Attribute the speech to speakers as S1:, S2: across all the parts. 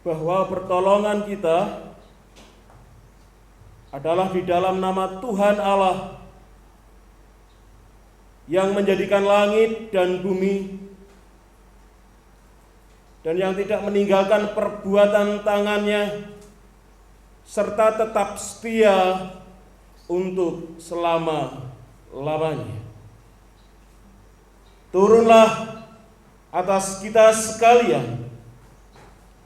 S1: bahwa pertolongan kita adalah di dalam nama Tuhan Allah yang menjadikan langit dan bumi dan yang tidak meninggalkan perbuatan tangannya, serta tetap setia untuk selama-lamanya. Turunlah atas kita sekalian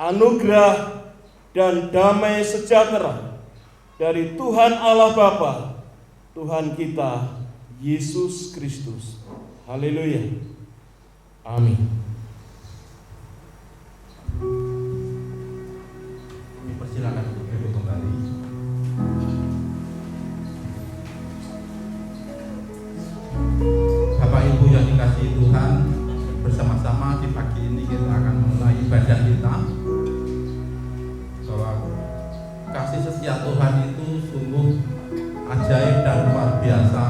S1: anugerah dan damai sejahtera dari Tuhan Allah Bapa, Tuhan kita Yesus Kristus. Haleluya. Amin.
S2: Persilakan untuk duduk kembali. Bapak Ibu yang dikasihi Tuhan, bersama-sama di pagi ini kita akan mulai ibadah kita, bahwa kasih setia Tuhan itu sungguh ajaib dan luar biasa.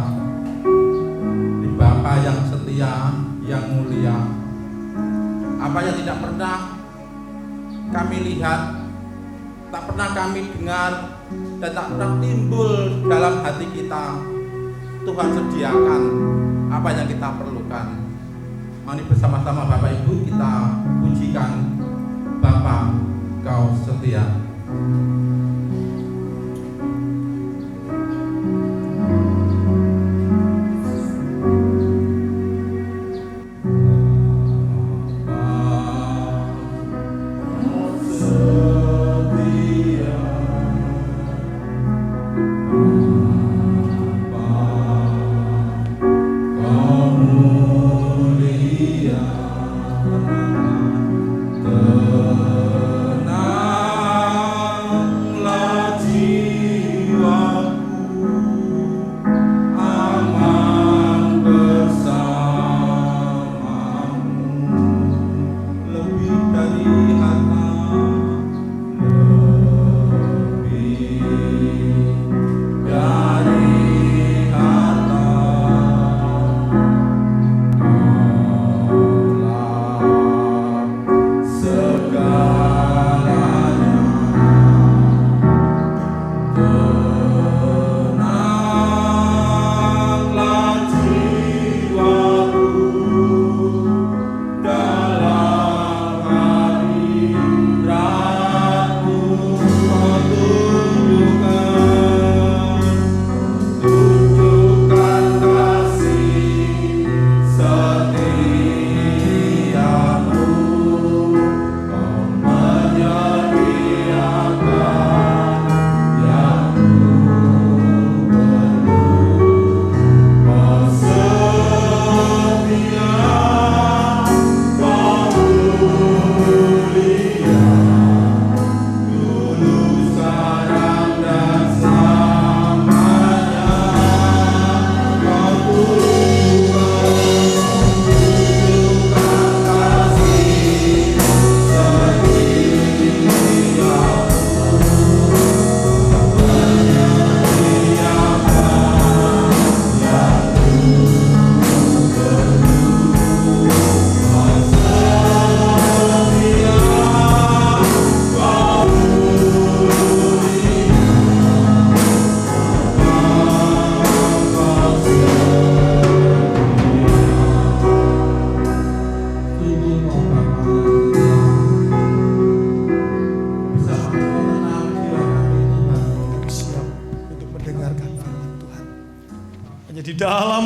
S2: Di Bapa yang setia, yang mulia, apa yang tidak pernah kami lihat, tak pernah kami dengar, dan tak pernah timbul dalam hati kita, Tuhan sediakan apa yang kita perlukan. Mari bersama-sama Bapak Ibu kita pujikan Bapa, Kau setia.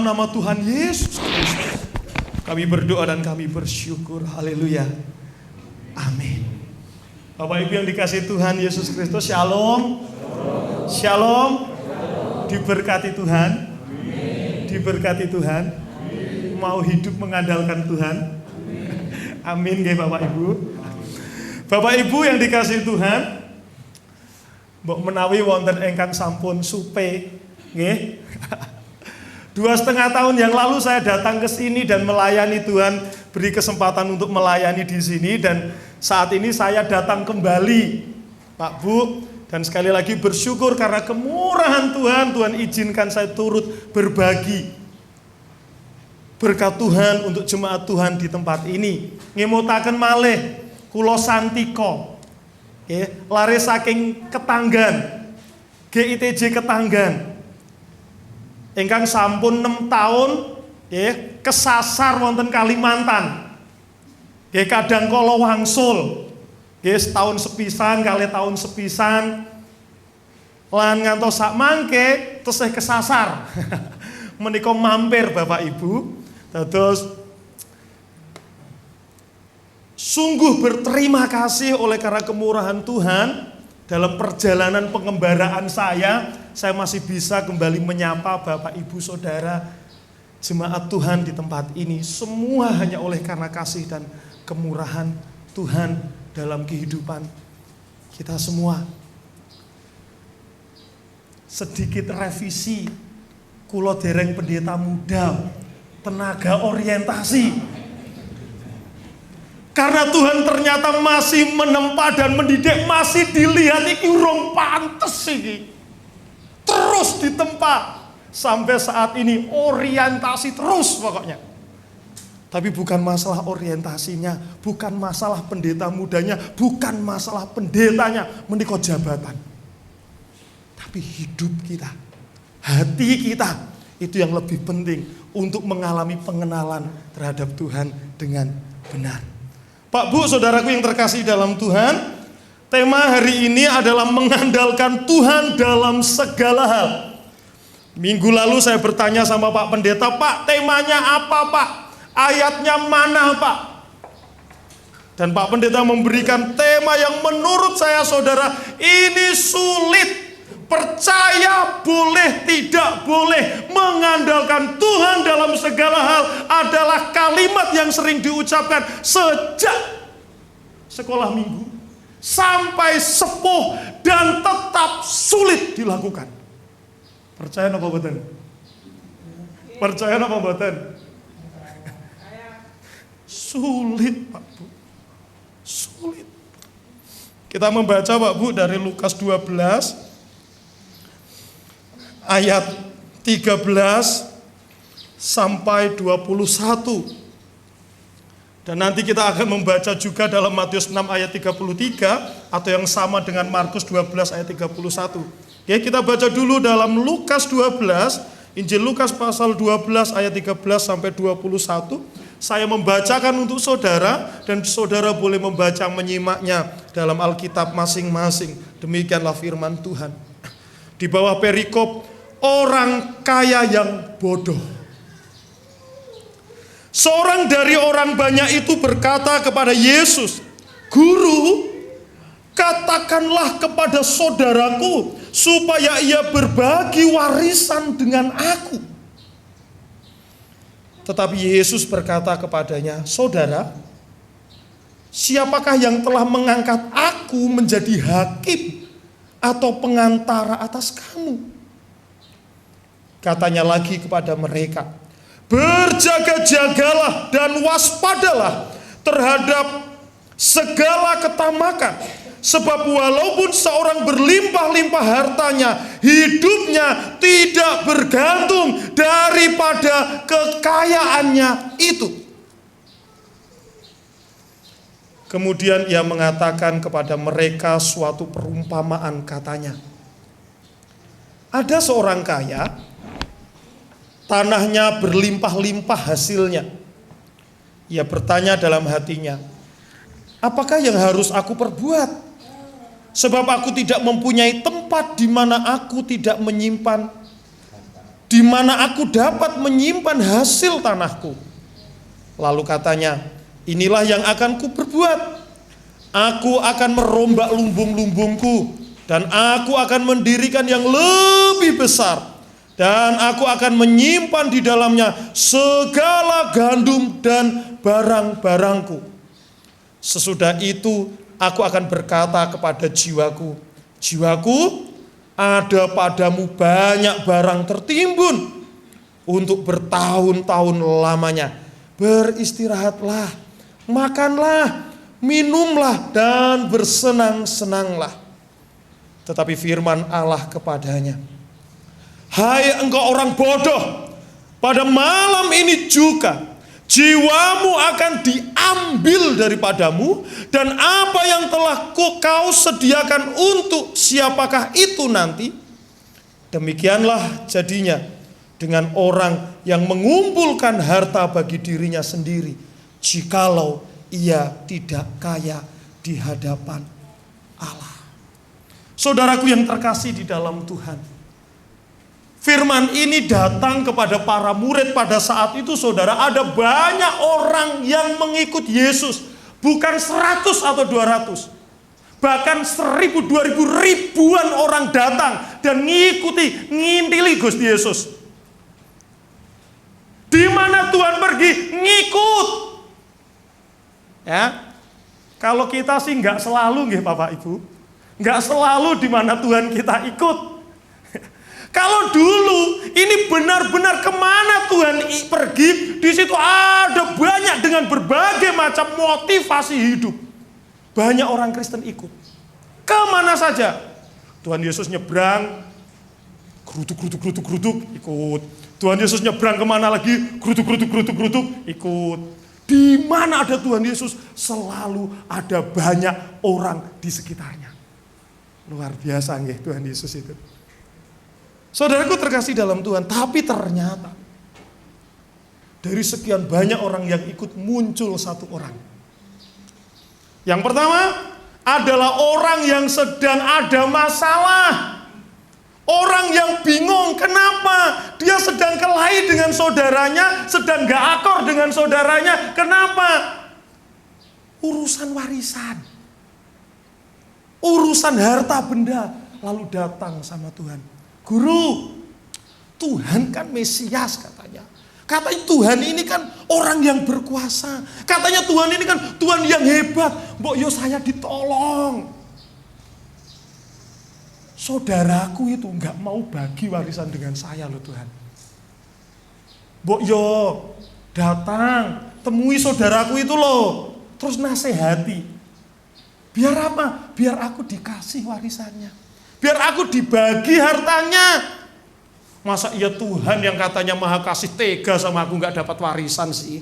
S3: Nama Tuhan Yesus Kristus kami berdoa dan kami bersyukur. Haleluya. Amin. Bapak Ibu yang dikasihi Tuhan Yesus Kristus, shalom. Shalom. Diberkati Tuhan. Diberkati Tuhan. Mau hidup mengandalkan Tuhan. Amin nggih Bapak Ibu. Bapak Ibu yang dikasihi Tuhan, mbok menawi wonten ingkang sampun supe nggih. 2,5 tahun yang lalu saya datang ke sini dan melayani Tuhan, beri kesempatan untuk melayani di sini, dan saat ini saya datang kembali, Pak Bu, dan sekali lagi bersyukur karena kemurahan Tuhan. Tuhan izinkan saya turut berbagi berkat Tuhan untuk jemaat Tuhan di tempat ini. Ngemutaken malih kula santika lare saking Ketanggan, GITJ Ketanggan. Ingkang sampun 6 tahun kesasar wonten Kalimantan. Kadang kala wangsul. Setahun sepisan kali tahun sepisan. Lan ngantos sak mangke tesih kesasar. Menika mampir Bapak Ibu. Dados sungguh berterima kasih oleh karena kemurahan Tuhan dalam perjalanan pengembaraan saya masih bisa kembali menyapa Bapak Ibu Saudara jemaat Tuhan di tempat ini. Semua hanya oleh karena kasih dan kemurahan Tuhan dalam kehidupan kita semua. Sedikit revisi, kulo dereng pendeta muda, tenaga orientasi. Karena Tuhan ternyata masih menempa dan mendidik, masih dilihat iki urung pantes iki. Terus ditempa sampai saat ini orientasi terus pokoknya. Tapi bukan masalah orientasinya, bukan masalah pendeta mudanya, bukan masalah pendetanya, menika jabatan. Tapi hidup kita, hati kita itu yang lebih penting untuk mengalami pengenalan terhadap Tuhan dengan benar. Pak Bu, saudaraku yang terkasih dalam Tuhan, tema hari ini adalah mengandalkan Tuhan dalam segala hal. Minggu lalu saya bertanya sama Pak Pendeta, Pak, temanya apa Pak? Ayatnya mana Pak? Dan Pak Pendeta memberikan tema yang menurut saya saudara ini sulit. Percaya boleh tidak boleh, mengandalkan Tuhan dalam segala hal adalah kalimat yang sering diucapkan sejak sekolah minggu sampai sepuh dan tetap sulit dilakukan. Percaya napa mboten? Percaya napa mboten? Sulit Pak Bu. Sulit. Kita membaca Pak Bu dari Lukas 12 ayat 13 sampai 21. Dan nanti kita akan membaca juga dalam Matius 6 ayat 33 atau yang sama dengan Markus 12 ayat 31. Oke, kita baca dulu dalam Lukas 12, Injil Lukas pasal 12 ayat 13 sampai 21. Saya membacakan untuk saudara dan saudara boleh membaca menyimaknya dalam Alkitab masing-masing. Demikianlah firman Tuhan. Di bawah perikop orang kaya yang bodoh. Seorang dari orang banyak itu berkata kepada Yesus, Guru, katakanlah kepada saudaraku supaya ia berbagi warisan dengan aku. Tetapi Yesus berkata kepadanya, Saudara, siapakah yang telah mengangkat aku menjadi hakim atau pengantara atas kamu? Katanya lagi kepada mereka, berjaga-jagalah dan waspadalah terhadap segala ketamakan. Sebab walaupun seorang berlimpah-limpah hartanya, hidupnya tidak bergantung daripada kekayaannya itu. Kemudian ia mengatakan kepada mereka suatu perumpamaan, katanya, ada seorang kaya, tanahnya berlimpah-limpah hasilnya. Ia bertanya dalam hatinya, apakah yang harus aku perbuat? Sebab aku tidak mempunyai tempat di mana aku tidak menyimpan, di mana aku dapat menyimpan hasil tanahku. Lalu katanya, inilah yang akan ku perbuat. Aku akan merombak lumbung-lumbungku, dan aku akan mendirikan yang lebih besar. Dan aku akan menyimpan di dalamnya segala gandum dan barang-barangku. Sesudah itu aku akan berkata kepada jiwaku, jiwaku, ada padamu banyak barang tertimbun untuk bertahun-tahun lamanya. Beristirahatlah, makanlah, minumlah, dan bersenang-senanglah. Tetapi firman Allah kepadanya, hai engkau orang bodoh, pada malam ini juga Jiwamu akan diambil daripadamu, dan apa yang telah kau sediakan untuk siapakah itu nanti? Demikianlah jadinya dengan orang yang mengumpulkan harta bagi dirinya sendiri, jikalau ia tidak kaya di hadapan Allah. Saudaraku yang terkasih di dalam Tuhan, firman ini datang kepada para murid pada saat itu, saudara. Ada banyak orang yang mengikut Yesus. Bukan 100 atau 200. Bahkan 1000, 2000, ribuan orang datang dan ngintili Gusti Yesus. Di mana Tuhan pergi, ngikut. Ya. Kalau kita sih nggak selalu nggih Bapak Ibu. Nggak selalu di mana Tuhan kita ikut. Kalau dulu ini benar-benar kemana Tuhan pergi, di situ ada banyak dengan berbagai macam motivasi hidup. Banyak orang Kristen ikut. Kemana saja. Tuhan Yesus nyebrang, gerutuk, ikut. Tuhan Yesus nyebrang kemana lagi, gerutuk, ikut. Di mana ada Tuhan Yesus, selalu ada banyak orang di sekitarnya. Luar biasa nggih Tuhan Yesus itu. Saudaraku terkasih dalam Tuhan, tapi ternyata dari sekian banyak orang yang ikut muncul satu orang. Yang pertama adalah orang yang sedang ada masalah. Orang yang bingung kenapa dia sedang kelahi dengan saudaranya, sedang gak akor dengan saudaranya. Kenapa? Urusan warisan. Urusan harta benda. Lalu datang sama Tuhan. Guru, Tuhan kan Mesias katanya. Katanya Tuhan ini kan orang yang berkuasa. Katanya Tuhan ini kan Tuhan yang hebat. Mbok yo saya ditolong. Saudaraku itu nggak mau bagi warisan dengan saya loh Tuhan. Mbok yo datang, temui saudaraku itu loh. Terus nasihati. Biar apa? Biar aku dikasih warisannya. Biar aku dibagi hartanya. Masa iya Tuhan yang katanya maha kasih tega sama aku gak dapat warisan sih?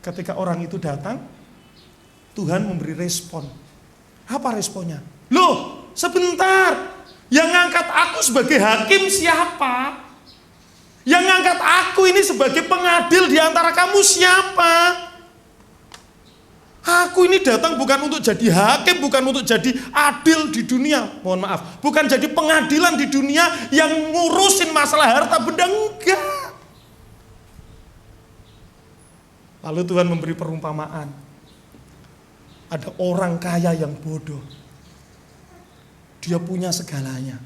S3: Ketika orang itu datang, Tuhan memberi respon. Apa responnya? Loh, sebentar. Yang ngangkat aku sebagai hakim siapa? Yang ngangkat aku ini sebagai pengadil di antara kamu siapa? Aku ini datang bukan untuk jadi hakim, bukan untuk jadi adil di dunia. Mohon maaf, bukan jadi pengadilan di dunia yang ngurusin masalah harta benda, enggak. Lalu Tuhan memberi perumpamaan. Ada orang kaya yang bodoh. Dia punya segalanya.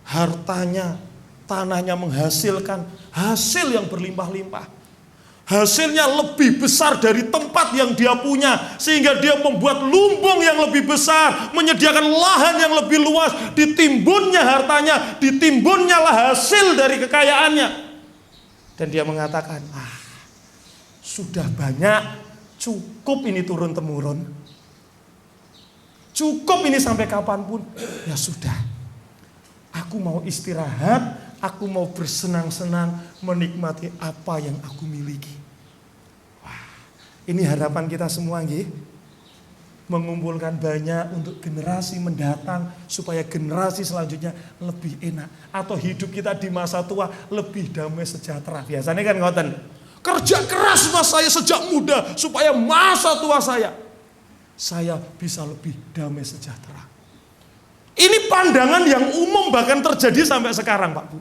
S3: Hartanya, tanahnya menghasilkan hasil yang berlimpah-limpah. Hasilnya lebih besar dari tempat yang dia punya. Sehingga dia membuat lumbung yang lebih besar. Menyediakan lahan yang lebih luas. Ditimbunnya hartanya. Ditimbunnya lah hasil dari kekayaannya. Dan dia mengatakan, sudah banyak. Cukup ini turun-temurun. Cukup ini sampai kapanpun. Ya sudah. Aku mau istirahat. Aku mau bersenang-senang menikmati apa yang aku miliki. Wah, ini harapan kita semua nggih. Mengumpulkan banyak untuk generasi mendatang supaya generasi selanjutnya lebih enak atau hidup kita di masa tua lebih damai sejahtera. Biasanya kan ngoten. Kerja keras mas saya sejak muda supaya masa tua saya bisa lebih damai sejahtera. Ini pandangan yang umum bahkan terjadi sampai sekarang Pak Bu.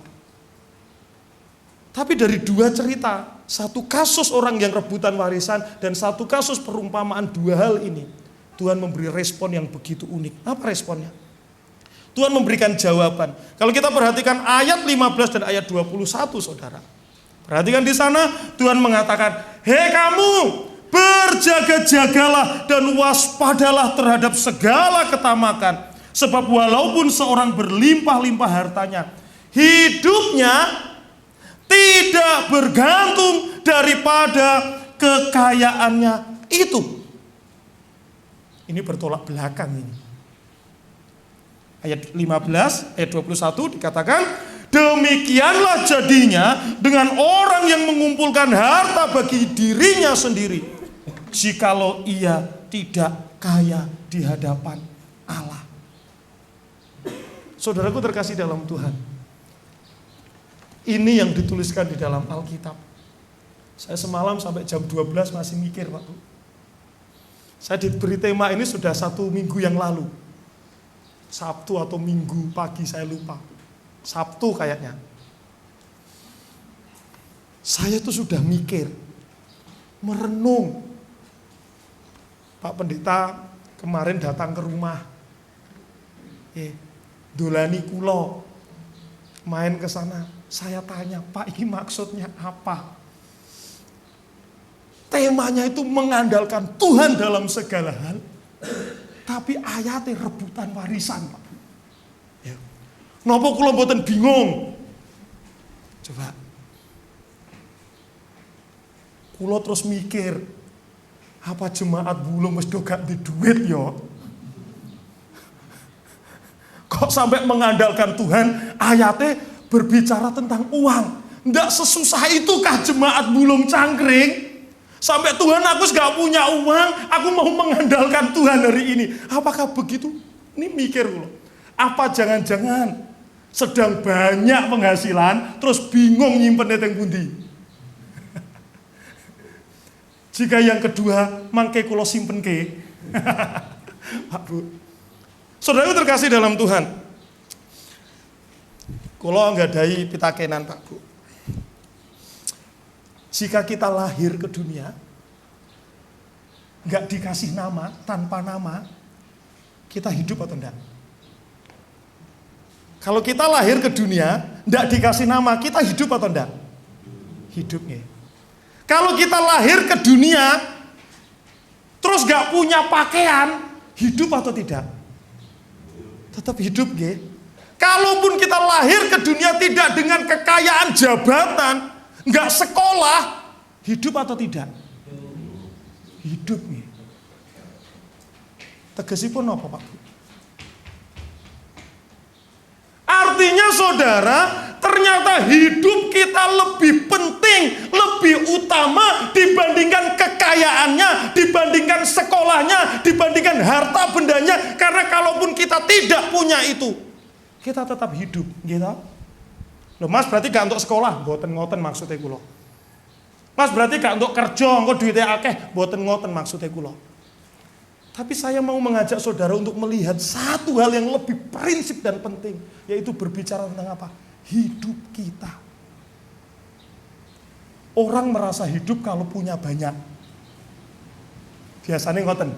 S3: Tapi dari dua cerita, satu kasus orang yang rebutan warisan dan satu kasus perumpamaan dua hal ini, Tuhan memberi respon yang begitu unik. Apa responnya? Tuhan memberikan jawaban. Kalau kita perhatikan ayat 15 dan ayat 21 saudara. Perhatikan di sana Tuhan mengatakan, "Hei kamu, berjaga-jagalah dan waspadalah terhadap segala ketamakan. Sebab walaupun seorang berlimpah-limpah hartanya, hidupnya tidak bergantung daripada kekayaannya itu." Ini bertolak belakang ini. Ayat 15, ayat 21 dikatakan, Demikianlah jadinya dengan orang yang mengumpulkan harta bagi dirinya sendiri, jikalau ia tidak kaya di hadapan Allah. Saudaraku terkasih dalam Tuhan, ini yang dituliskan di dalam Alkitab. Saya semalam sampai jam 12 masih mikir, Pak Bu. Saya diberi tema ini sudah 1 minggu yang lalu. Sabtu atau Minggu pagi, saya lupa. Sabtu kayaknya. Saya tuh sudah mikir, merenung. Pak Pendeta kemarin datang ke rumah. Dolani kulo. Main ke sana. Saya tanya, Pak, ini maksudnya apa? Temanya itu mengandalkan Tuhan dalam segala hal. Tapi ayatnya rebutan warisan, Pak. Napa kula mboten bingung? Coba. Kula terus mikir, apa jemaat bulung wis do gak duwe duit ya? Kok sampai mengandalkan Tuhan, ayatnya berbicara tentang uang. Ndak sesusah itukah jemaat bulung cangkring? Sampai Tuhan, aku gak punya uang, aku mau mengandalkan Tuhan hari ini. Apakah begitu? Ini mikir kula. Apa jangan-jangan sedang banyak penghasilan, terus bingung nyimpen teng pundi? Jika yang kedua, mangke kula simpen ke. Pak Bu. Saudara terkasih dalam Tuhan. Kula nggadahi pitakenan, Pak Bu. Jika kita lahir ke dunia, nggak dikasih nama, tanpa nama, kita hidup atau enggak? Kalau kita lahir ke dunia, nggak dikasih nama, kita hidup atau enggak? Hidupnya. Kalau kita lahir ke dunia, terus nggak punya pakaian, hidup atau tidak? Tetap hidup, nggih. Kalaupun kita lahir ke dunia tidak dengan kekayaan jabatan, nggak sekolah, hidup atau tidak? Hidup nih. Tegesipun apa, Pak? Artinya saudara, ternyata hidup kita lebih penting, lebih utama dibandingkan kekayaannya, dibandingkan sekolahnya, dibandingkan harta bendanya. Karena kalaupun kita tidak punya itu, kita tetap hidup, gitu. Loh Mas, berarti gak untuk sekolah? Mboten ngoten maksudnya kula. Mas, berarti gak untuk kerja, engko duitnya akeh? Mboten ngoten maksudnya kula. Tapi saya mau mengajak saudara untuk melihat satu hal yang lebih prinsip dan penting, yaitu berbicara tentang apa? Hidup kita. Orang merasa hidup kalau punya banyak. Biasanya ngoten.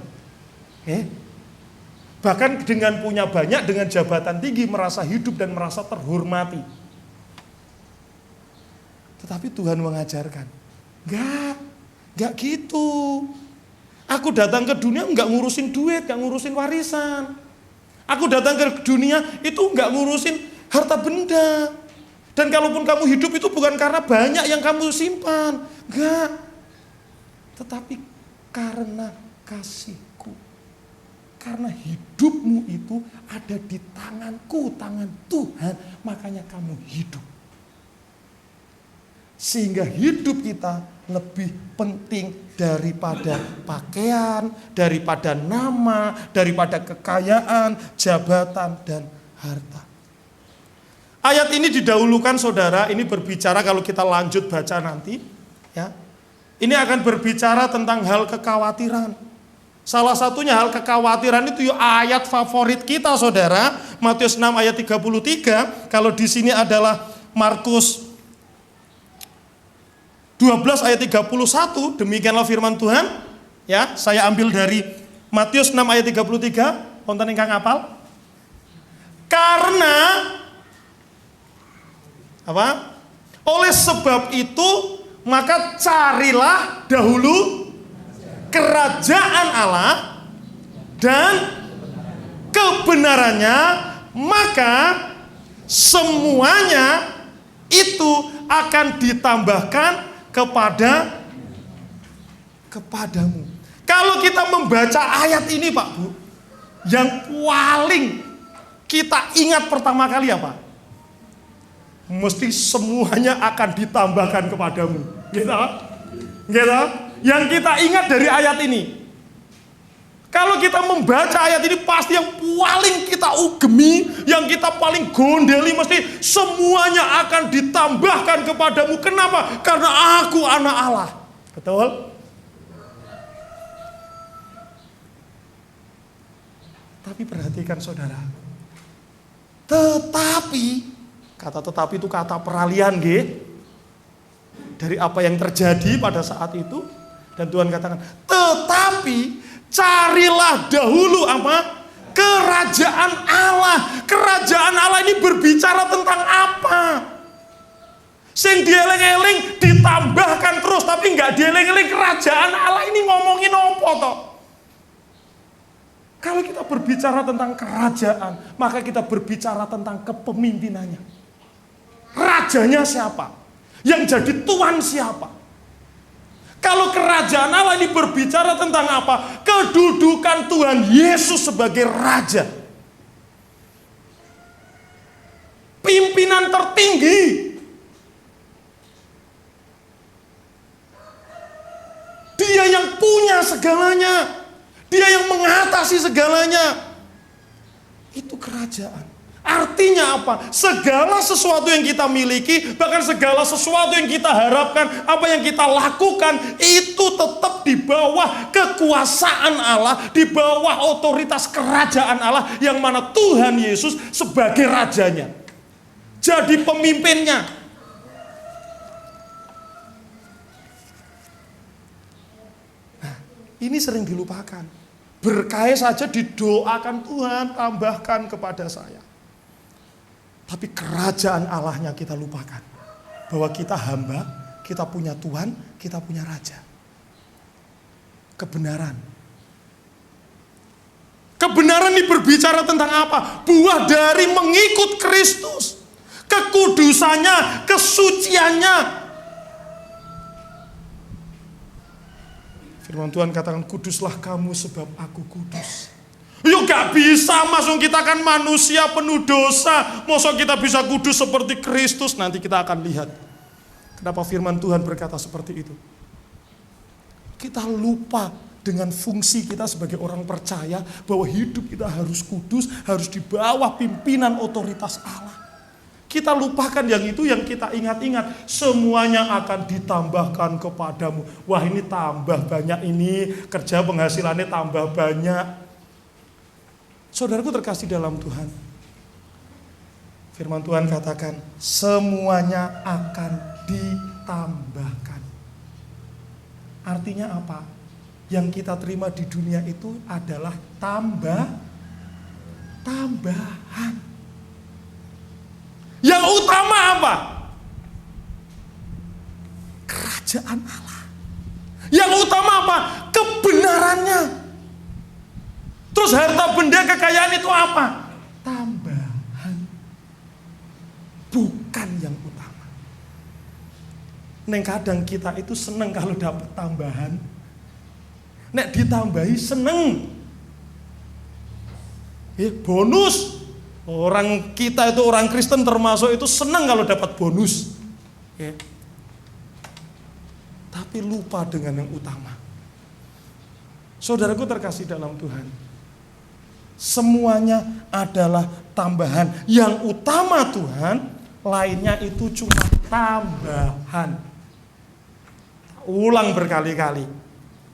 S3: Bahkan dengan punya banyak, dengan jabatan tinggi, merasa hidup dan merasa terhormati. Tetapi Tuhan mengajarkan, enggak gitu. Aku datang ke dunia enggak ngurusin duit, enggak ngurusin warisan. Aku datang ke dunia itu enggak ngurusin harta benda. Dan kalaupun kamu hidup itu bukan karena banyak yang kamu simpan, enggak. Tetapi karena kasihku. Karena hidupmu itu ada di tanganku, tangan Tuhan, makanya kamu hidup. Sehingga hidup kita lebih penting daripada pakaian, daripada nama, daripada kekayaan, jabatan, dan harta. Ayat ini didahulukan saudara, ini berbicara kalau kita lanjut baca nanti, ya. Ini akan berbicara tentang hal kekhawatiran. Salah satunya hal kekhawatiran itu ayat favorit kita saudara, Matius 6 ayat 33, kalau di sini adalah Markus 12 ayat 31, demikianlah firman Tuhan. Ya, saya ambil dari Matius 6 ayat 33, wonten ingkang hafal? Karena apa? Oleh sebab itu, maka carilah dahulu kerajaan Allah dan kebenarannya, maka semuanya itu akan ditambahkan kepadamu. Kalau kita membaca ayat ini Pak Bu, yang paling kita ingat pertama kali apa? mesti semuanya akan ditambahkan kepadamu. Gitu? Gitu? Yang kita ingat dari ayat ini, kalau kita membaca ayat ini pasti yang paling kita ugemi, yang kita paling gondeli mesti semuanya akan ditambahkan kepadamu. Kenapa? Karena aku anak Allah. Betul? Tapi perhatikan saudara. Tetapi, kata tetapi itu kata peralihan, dari apa yang terjadi pada saat itu. Dan Tuhan katakan, tetapi carilah dahulu apa? Kerajaan Allah. Kerajaan Allah ini berbicara tentang apa? Sing dieling-eling ditambahkan terus, tapi enggak dieling-eling. Kerajaan Allah ini ngomongin apa toh? Kalau kita berbicara tentang kerajaan, maka kita berbicara tentang kepemimpinannya. Rajanya siapa? Yang jadi tuan siapa? Kalau kerajaan Allah ini berbicara tentang apa? Kedudukan Tuhan Yesus sebagai Raja. Pimpinan tertinggi. Dia yang punya segalanya. Dia yang mengatasi segalanya. Itu kerajaan. Artinya apa? Segala sesuatu yang kita miliki, bahkan segala sesuatu yang kita harapkan, apa yang kita lakukan, itu tetap di bawah kekuasaan Allah, di bawah otoritas kerajaan Allah, yang mana Tuhan Yesus sebagai rajanya. Jadi pemimpinnya. Nah, ini sering dilupakan. Berkah saja didoakan Tuhan, tambahkan kepada saya. Tapi kerajaan Allahnya kita lupakan. Bahwa kita hamba, kita punya Tuhan, kita punya Raja. Kebenaran. Kebenaran ini berbicara tentang apa? Buah dari mengikut Kristus. Kekudusannya, kesuciannya. Firman Tuhan katakan, kuduslah kamu sebab aku kudus. Yuk gak bisa, masuk kita kan manusia penuh dosa. Masa kita bisa kudus seperti Kristus? Nanti kita akan lihat. Kenapa firman Tuhan berkata seperti itu? Kita lupa dengan fungsi kita sebagai orang percaya bahwa hidup kita harus kudus, harus di bawah pimpinan otoritas Allah. Kita lupakan yang itu, yang kita ingat-ingat. Semuanya akan ditambahkan kepadamu. Wah, ini tambah banyak ini, kerja penghasilannya tambah banyak. Saudaraku terkasih dalam Tuhan, firman Tuhan katakan, semuanya akan ditambahkan. Artinya apa? Yang kita terima di dunia itu adalah tambahan. Yang utama apa? Kerajaan Allah. Yang utama apa? Kebenarannya. Terus harta benda kekayaan itu apa? Tambahan. Bukan yang utama. Neng kadang kita itu seneng kalau dapat tambahan. Nek ditambahi seneng. Bonus. Orang kita itu, orang Kristen termasuk itu seneng kalau dapat bonus. Tapi lupa dengan yang utama. Saudaraku terkasih dalam Tuhan, semuanya adalah tambahan. Yang utama Tuhan, lainnya itu cuma tambahan. Ulang berkali-kali.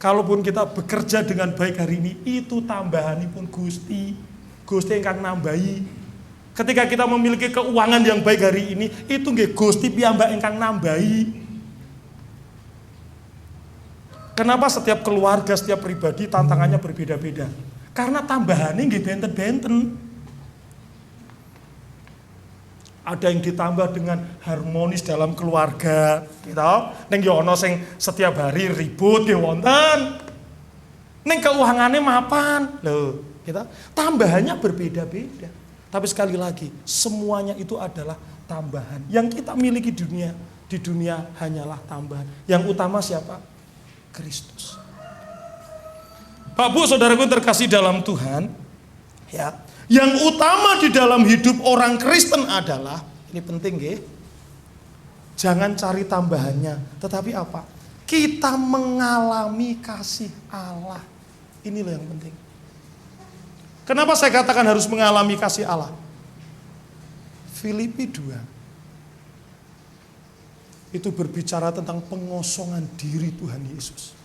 S3: Kalaupun kita bekerja dengan baik hari ini, itu tambahanipun Gusti. Gusti ingkang nambahi. Ketika kita memiliki keuangan yang baik hari ini, itu nggih Gusti piyambak ingkang nambahi. Kenapa setiap keluarga, setiap pribadi tantangannya berbeda-beda? Karena tambahannya nggih benten-benten. Ada yang ditambah dengan harmonis dalam keluarga, gitu. Neng yo ono sing setiap hari ribut nggih wonten. Neng keuangannya mapan, loh, gitu. Tambahannya berbeda-beda. Tapi sekali lagi, semuanya itu adalah tambahan. Yang kita miliki di dunia hanyalah tambahan. Yang utama siapa? Kristus. Pak Bu, saudaraku terkasih dalam Tuhan, ya. Yang utama di dalam hidup orang Kristen adalah, ini penting nggih, Jangan cari tambahannya, tetapi apa? Kita mengalami kasih Allah. Ini loh yang penting. Kenapa saya katakan harus mengalami kasih Allah? Filipi 2 itu berbicara tentang pengosongan diri Tuhan Yesus.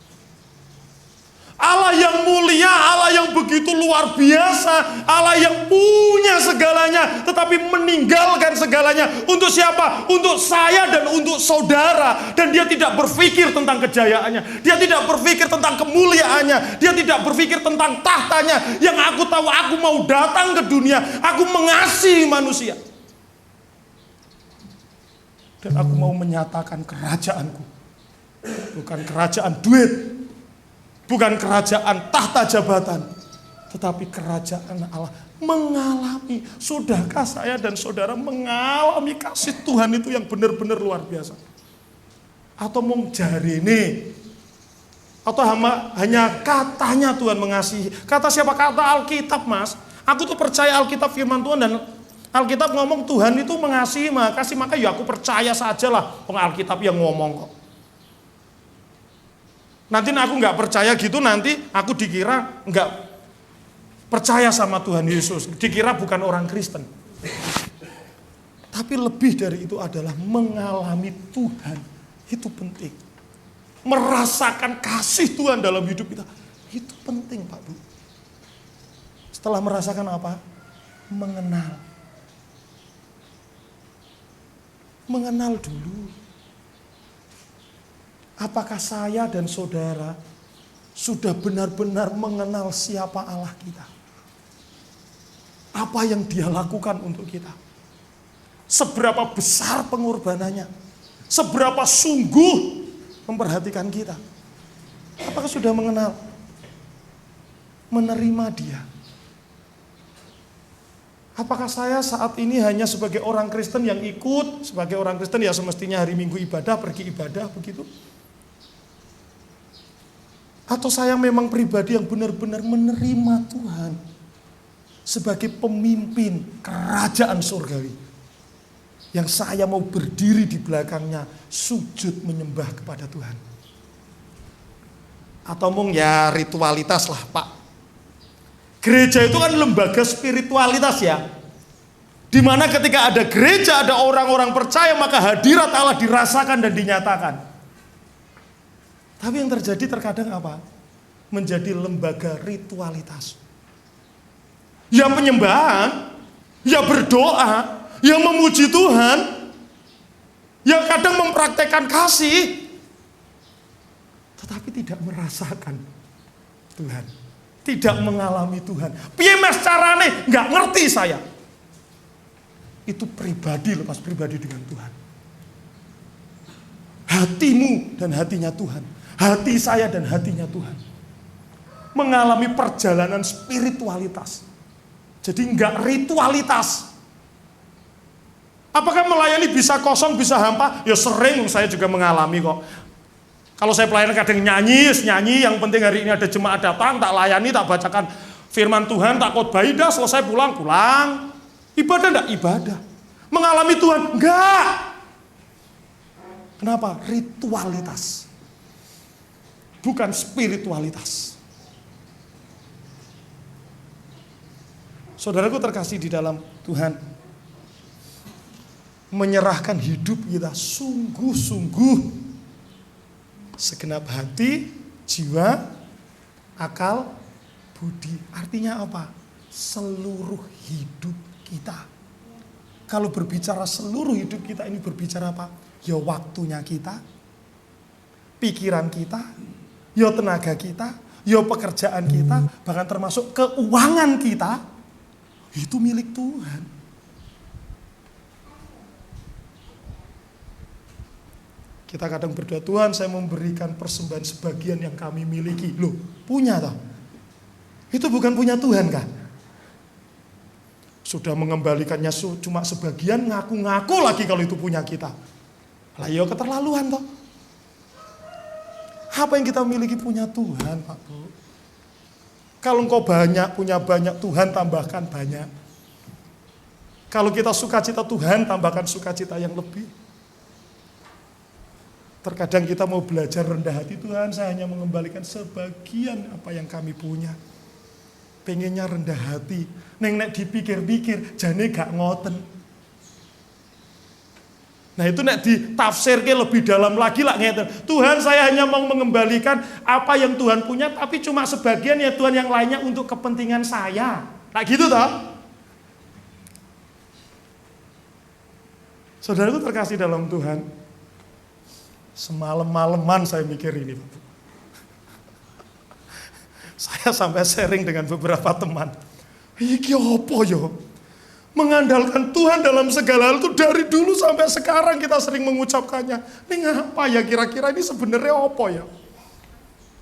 S3: Allah yang mulia, Allah yang begitu luar biasa, Allah yang punya segalanya, tetapi meninggalkan segalanya. Untuk siapa? Untuk saya dan untuk saudara. Dan dia tidak berpikir tentang kejayaannya, dia tidak berpikir tentang kemuliaannya, dia tidak berpikir tentang tahtanya. Yang aku tahu, aku mau datang ke dunia, aku mengasihi manusia, dan aku mau menyatakan kerajaanku. Bukan kerajaan duit, bukan kerajaan tahta jabatan, tetapi kerajaan Allah. Mengalami, sudahkah saya dan saudara mengalami kasih Tuhan itu yang benar-benar luar biasa? Atau mau jarene? Atau hanya katanya Tuhan mengasihi? Kata siapa? Kata Alkitab, Mas. Aku tuh percaya Alkitab firman Tuhan, dan Alkitab ngomong Tuhan itu mengasihi, makasih, maka ya aku percaya sajalah. Alkitab yang ngomong kok. Nanti aku nggak percaya gitu, nanti aku dikira nggak percaya sama Tuhan Yesus, dikira bukan orang Kristen. Tapi lebih dari itu adalah mengalami Tuhan, itu penting. Merasakan kasih Tuhan dalam hidup kita, itu penting Pak Bu. Setelah merasakan apa? Mengenal dulu. Apakah saya dan saudara sudah benar-benar mengenal siapa Allah kita? Apa yang Dia lakukan untuk kita? Seberapa besar pengorbanannya? Seberapa sungguh memperhatikan kita? Apakah sudah mengenal? Menerima Dia? Apakah saya saat ini hanya sebagai orang Kristen yang ikut, sebagai orang Kristen ya semestinya hari Minggu ibadah, pergi ibadah begitu? Atau saya memang pribadi yang benar-benar menerima Tuhan sebagai pemimpin kerajaan surgawi, yang saya mau berdiri di belakangnya, sujud menyembah kepada Tuhan? Atau mungkin ya ritualitas lah Pak. Gereja itu kan lembaga spiritualitas ya, dimana ketika ada gereja, ada orang-orang percaya, maka hadirat Allah dirasakan dan dinyatakan. Tapi yang terjadi terkadang apa? Menjadi lembaga ritualitas. Ya penyembahan, ya berdoa, ya memuji Tuhan, ya kadang mempraktekkan kasih, tetapi tidak merasakan Tuhan, tidak mengalami Tuhan. Piye mas carane? Nggak ngerti saya. Itu pribadi lepas pribadi dengan Tuhan. Hatimu dan hatinya Tuhan. Hati saya dan hatinya Tuhan. Mengalami perjalanan spiritualitas. Jadi enggak ritualitas. Apakah melayani bisa kosong, bisa hampa? Ya sering, saya juga mengalami kok. Kalau saya pelayanan kadang nyanyi, yang penting hari ini ada jemaat datang, tak layani, tak bacakan firman Tuhan, tak khotbahi, dah selesai pulang. Ibadah enggak? Ibadah. Mengalami Tuhan? Enggak. Kenapa? Ritualitas. Bukan spiritualitas. Saudaraku terkasih di dalam Tuhan, menyerahkan hidup kita sungguh-sungguh, segenap hati, jiwa, akal, budi. Artinya apa? Seluruh hidup kita. Kalau berbicara seluruh hidup kita, ini berbicara apa? Ya waktunya kita, pikiran kita, ya tenaga kita, ya pekerjaan kita, bahkan termasuk keuangan kita, itu milik Tuhan. Kita kadang berdoa, Tuhan saya memberikan persembahan sebagian yang kami miliki. Loh, punya toh? Itu bukan punya Tuhan kan? Sudah mengembalikannya cuma sebagian, ngaku-ngaku lagi kalau itu punya kita. Lah ya keterlaluan toh. Apa yang kita miliki punya Tuhan, Pak Bu. Kalau engkau punya banyak, Tuhan tambahkan banyak. Kalau kita sukacita Tuhan, tambahkan sukacita yang lebih. Terkadang kita mau belajar rendah hati, Tuhan saya hanya mengembalikan sebagian apa yang kami punya. Pengennya rendah hati, nek dipikir-pikir, jane gak ngoten. Nah itu nek ditafsirke lebih dalam lagi lah ngeten. Tuhan saya hanya mau mengembalikan apa yang Tuhan punya, tapi cuma sebagian ya Tuhan, yang lainnya untuk kepentingan saya. Nah gitu toh. Saudaraku terkasih dalam Tuhan. Semalam-malaman saya mikir ini, Bapak. Saya sampai sharing dengan beberapa teman. Iki apa yo? Mengandalkan Tuhan dalam segala hal itu dari dulu sampai sekarang kita sering mengucapkannya. Ini apa ya kira-kira, ini sebenarnya apa ya?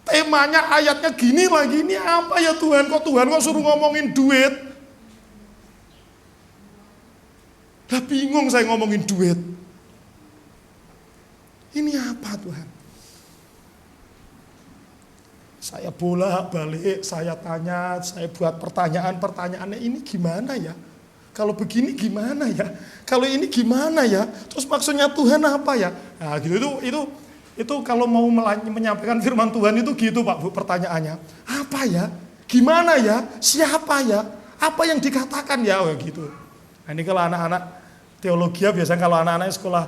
S3: Temanya ayatnya gini lagi, ini apa ya Tuhan? Kok Tuhan kok suruh ngomongin duit? Udah bingung saya ngomongin duit. Ini apa Tuhan? Saya bolak-balik, saya tanya, saya buat pertanyaannya ini gimana ya? Kalau begini gimana ya? Kalau ini gimana ya? Terus maksudnya Tuhan apa ya? Nah gitu itu kalau mau menyampaikan firman Tuhan itu gitu Pak Bu, pertanyaannya. Apa ya? Gimana ya? Siapa ya? Apa yang dikatakan ya? Oh, gitu. Nah, ini kalau anak-anak teologi biasanya kalau anak-anak sekolah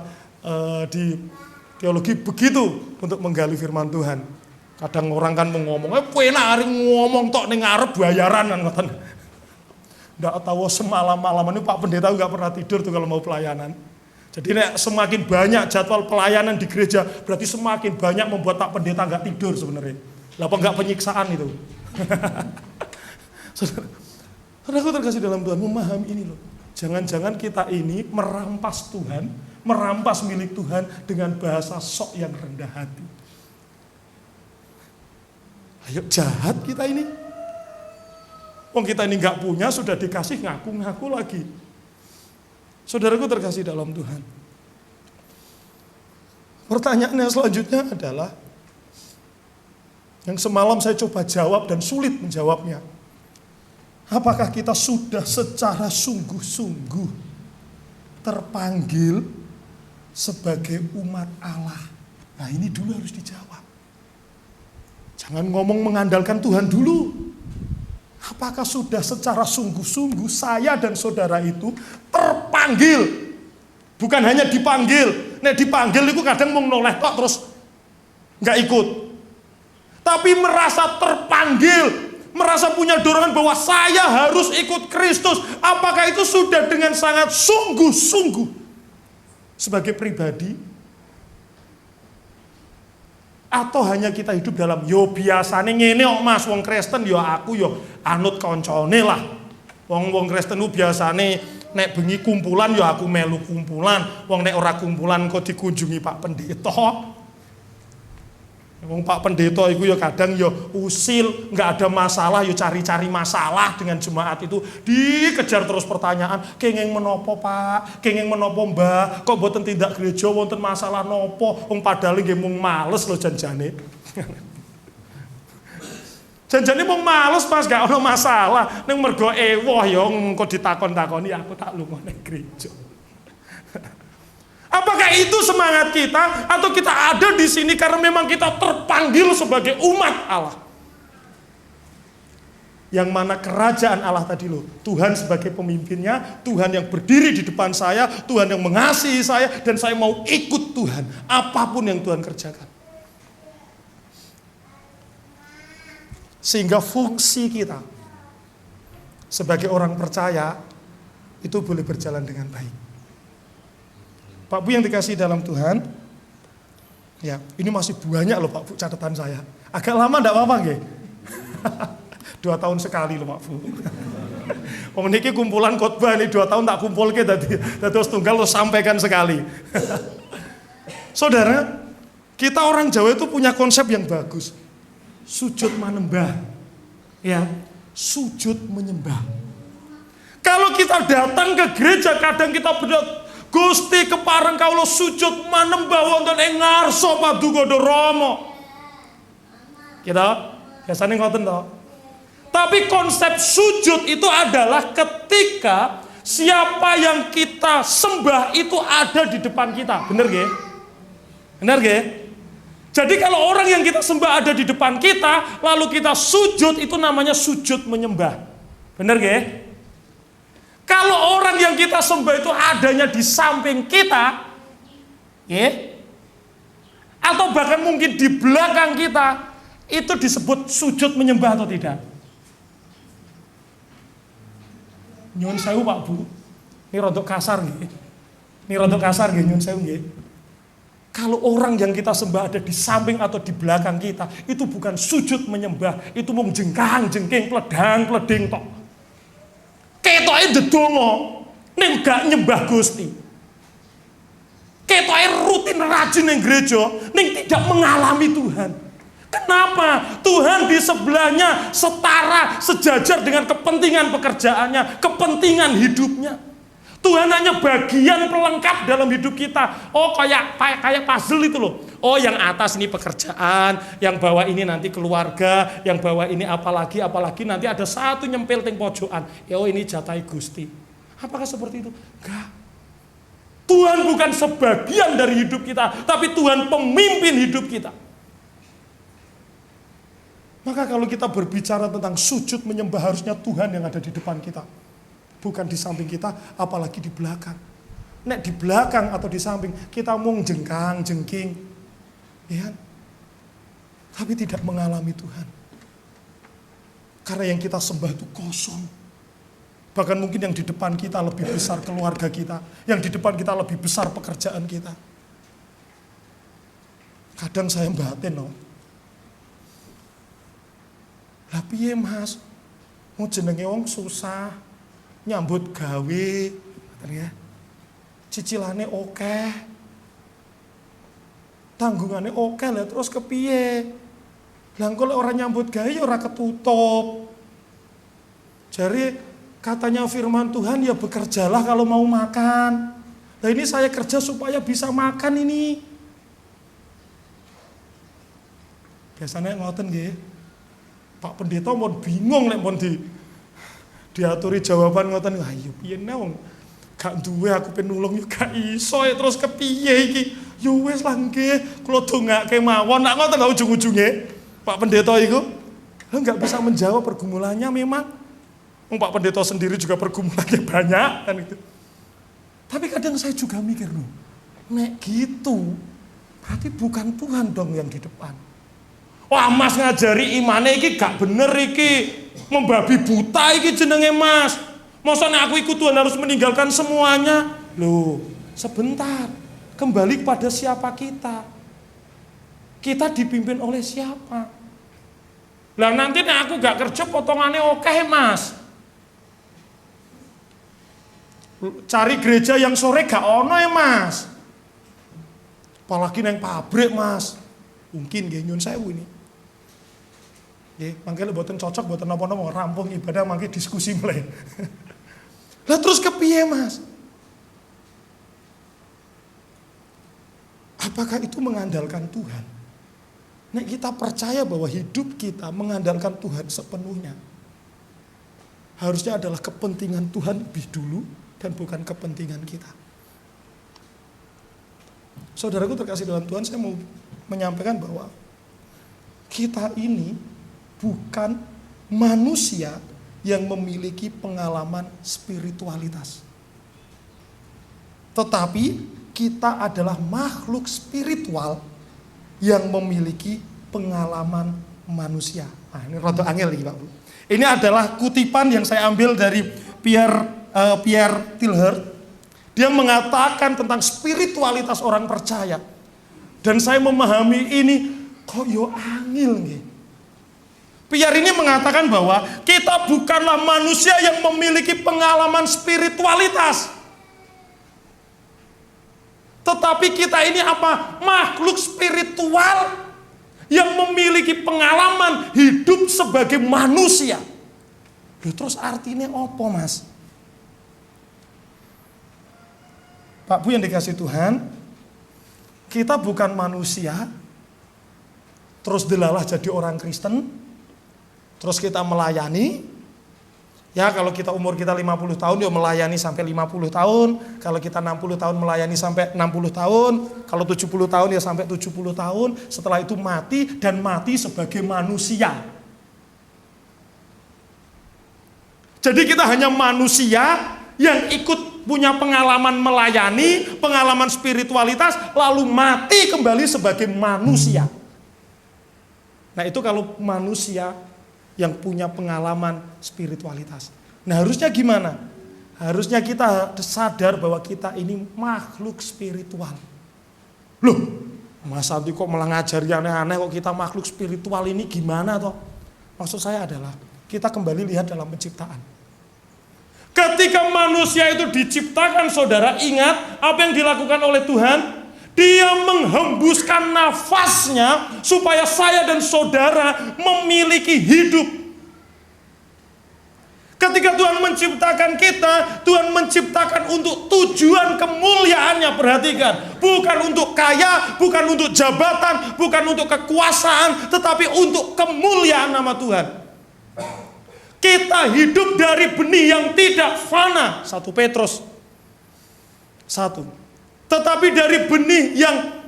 S3: di teologi begitu untuk menggali firman Tuhan. Kadang orang kan mau ngomong, enak hari ngomong tok ning ngarep bayaran kan ngoten. Ndak tahu semalam-malaman ini Pak Pendeta nggak pernah tidur tuh kalau mau pelayanan. Jadi semakin banyak jadwal pelayanan di gereja, berarti semakin banyak membuat Pak Pendeta nggak tidur sebenarnya. Lah apa nggak penyiksaan itu? Saudaraku terkasih dalam Tuhan, memahami ini loh. Jangan-jangan kita ini merampas Tuhan, merampas milik Tuhan dengan bahasa sok yang rendah hati. Ayo jahat kita ini. Wong kita ini nggak punya, sudah dikasih ngaku-ngaku lagi. Saudaraku terkasih dalam Tuhan. Pertanyaannya selanjutnya adalah, yang semalam saya coba jawab dan sulit menjawabnya. Apakah kita sudah secara sungguh-sungguh terpanggil sebagai umat Allah? Nah ini dulu harus dijawab. Jangan ngomong mengandalkan Tuhan dulu. Apakah sudah secara sungguh-sungguh saya dan saudara itu terpanggil? Bukan hanya dipanggil. Nek dipanggil itu kadang mau noleh tok terus nggak ikut. Tapi merasa terpanggil, merasa punya dorongan bahwa saya harus ikut Kristus. Apakah itu sudah dengan sangat sungguh-sungguh sebagai pribadi? Atau hanya kita hidup dalam yo biasane ngene kok Mas, wong Kristen yo aku yo anut koncone lah. Wong Kristen ku biasane nek bengi kumpulan yo aku melu kumpulan. Wong nek ora kumpulan kok dikunjungi Pak Pendeta. Wong Pak Pendeta itu ya kadang ya usil, nggak ada masalah, ya cari-cari masalah dengan jemaat itu, dikejar terus pertanyaan, kenging menopo Pak, kenging menopo Mbak, kok boten tindak gereja wonten masalah nopo, wong padahal nggih mung males lho janjane. Janjane mung males Mas, gak ono masalah, ning mergo ewoh ya engko ditakon-takoni aku tak lunga ning gereja. Apakah itu semangat kita atau kita ada di sini karena memang kita terpanggil sebagai umat Allah? Yang mana kerajaan Allah tadi loh, Tuhan sebagai pemimpinnya, Tuhan yang berdiri di depan saya, Tuhan yang mengasihi saya, dan saya mau ikut Tuhan, apapun yang Tuhan kerjakan. Sehingga fungsi kita sebagai orang percaya itu boleh berjalan dengan baik. Pak Bu yang dikasih dalam Tuhan, ya ini masih banyak loh Pak Bu catatan saya. Agak lama enggak apa-apa nggih? 2 tahun sekali loh Pak Bu. Wong niki kumpulan khotbah ini 2 tahun tak kumpulke tadi terus tunggal lo sampaikan sekali. Saudara, kita orang Jawa itu punya konsep yang bagus. Sujud manembah. Ya, sujud menyembah. Kalau kita datang ke gereja kadang kita berdoa, Gusti kepareng kawula sujud manembah wonten ing ngarsa Paduka Rama. Kita biasanya ngoten to. Tapi konsep sujud itu adalah ketika siapa yang kita sembah itu ada di depan kita. Bener nggih? Bener nggih? Jadi kalau orang yang kita sembah ada di depan kita, lalu kita sujud, itu namanya sujud menyembah. Benar gak? Kalau orang yang kita sembah itu adanya di samping kita, atau bahkan mungkin di belakang kita, itu disebut sujud menyembah atau tidak? Nyun sewu Pak Bu, ini rodok kasar nggih. Ini rodok kasar nggih, nyun sewu nggih. Kalau orang yang kita sembah ada di samping atau di belakang kita, itu bukan sujud menyembah, itu mau jengkang, jengking, pledang, pleding tok. Ketoke ndedonga, ning gak nyembah Gusti. Ketoke rutin rajin ning gereja, ning tidak mengalami Tuhan. Kenapa? Tuhan di sebelahnya setara, sejajar dengan kepentingan pekerjaannya, kepentingan hidupnya. Tuhan hanya bagian pelengkap dalam hidup kita. Oh, kayak puzzle itu loh. Oh, yang atas ini pekerjaan, yang bawah ini nanti keluarga, yang bawah ini apalagi nanti ada satu nyempil ting pojokan. Oh, ini jatai Gusti. Apakah seperti itu? Enggak. Tuhan bukan sebagian dari hidup kita, tapi Tuhan pemimpin hidup kita. Maka kalau kita berbicara tentang sujud menyembah, harusnya Tuhan yang ada di depan kita. Bukan di samping kita, apalagi di belakang. Nek di belakang atau di samping, kita mau jengkang, jengking. Ya, tapi tidak mengalami Tuhan. Karena yang kita sembah itu kosong. Bahkan mungkin yang di depan kita lebih besar keluarga kita. Yang di depan kita lebih besar pekerjaan kita. Kadang saya batin loh. Lah piye Mas? Mau jenenge wong susah. Nyambut gawe, ya. Cicilane oke, tanggungannya oke lah, terus kepiye? Lah kalau orang nyambut gawe ya ora ketutup. Jadi katanya firman Tuhan, ya bekerjalah kalau mau makan. Nah ini saya kerja supaya bisa makan ini. Biasanya ngoten nggih. Pak Pendeta mau bingung lek mon diaturi jawaban ngoten, ayo piye naon gak duwe aku penulung yo gak iso terus kepiye iki yo wis lah nggih kula dongake mawon nak ngoten lho ujung-ujunge Pak Pendeta iku enggak bisa menjawab pergumulannya memang Pak Pendeta sendiri juga pergumulannya banyak kan itu. Tapi kadang saya juga mikir loh, nek gitu berarti bukan Tuhan dong yang di depan. Wah Mas ngajari imane iki gak bener iki. Membabi buta iki jenenge Mas. Mosone aku ikut Tuhan harus meninggalkan semuanya. Loh, sebentar. Kembali kepada siapa kita. Kita dipimpin oleh siapa? Lah nanti nek aku gak kerja potongannya oke Mas. Cari gereja yang sore gak ono ya Mas. Apalagi neng pabrik Mas. Mungkin nggih nyun sewu ini. Nggih, mangke mboten cocok mboten napa-napa rampung ibadah mangke diskusi mulai. Lah terus kepiye Mas? Apakah itu mengandalkan Tuhan? Nek kita percaya bahwa hidup kita mengandalkan Tuhan sepenuhnya, harusnya adalah kepentingan Tuhan lebih dulu dan bukan kepentingan kita. Saudaraku terkasih dalam Tuhan, saya mau menyampaikan bahwa kita ini bukan manusia yang memiliki pengalaman spiritualitas. Tetapi kita adalah makhluk spiritual yang memiliki pengalaman manusia. Nah, ini rada angel iki Pak Bu. Ini adalah kutipan yang saya ambil dari Pierre Tilhert. Dia mengatakan tentang spiritualitas orang percaya. Dan saya memahami ini kok yo angel nggih. Pierre ini mengatakan bahwa kita bukanlah manusia yang memiliki pengalaman spiritualitas. Tetapi kita ini apa? Makhluk spiritual yang memiliki pengalaman hidup sebagai manusia. Loh, terus artinya apa Mas? Pak Bu yang dikasih Tuhan, kita bukan manusia, terus delalah jadi orang Kristen, terus kita melayani, Ya kalau kita umur kita 50 tahun ya melayani sampai 50 tahun. Kalau kita 60 tahun melayani sampai 60 tahun. Kalau 70 tahun ya sampai 70 tahun. Setelah itu mati dan mati sebagai manusia. Jadi kita hanya manusia yang ikut punya pengalaman melayani, pengalaman spiritualitas, lalu mati kembali sebagai manusia. Nah itu kalau manusia yang punya pengalaman spiritualitas. Nah harusnya gimana? Harusnya kita sadar bahwa kita ini makhluk spiritual. Loh, Mas Santi kok malah ngajari aneh-aneh, kok kita makhluk spiritual ini gimana toh? Maksud saya adalah kita kembali lihat dalam penciptaan. Ketika manusia itu diciptakan, saudara ingat apa yang dilakukan oleh Tuhan? Dia menghembuskan nafasnya supaya saya dan saudara memiliki hidup. Ketika Tuhan menciptakan kita, Tuhan menciptakan untuk tujuan kemuliaannya, perhatikan. Bukan untuk kaya, bukan untuk jabatan, bukan untuk kekuasaan, tetapi untuk kemuliaan nama Tuhan. Kita hidup dari benih yang tidak fana, 1 Petrus 1. Tetapi dari benih yang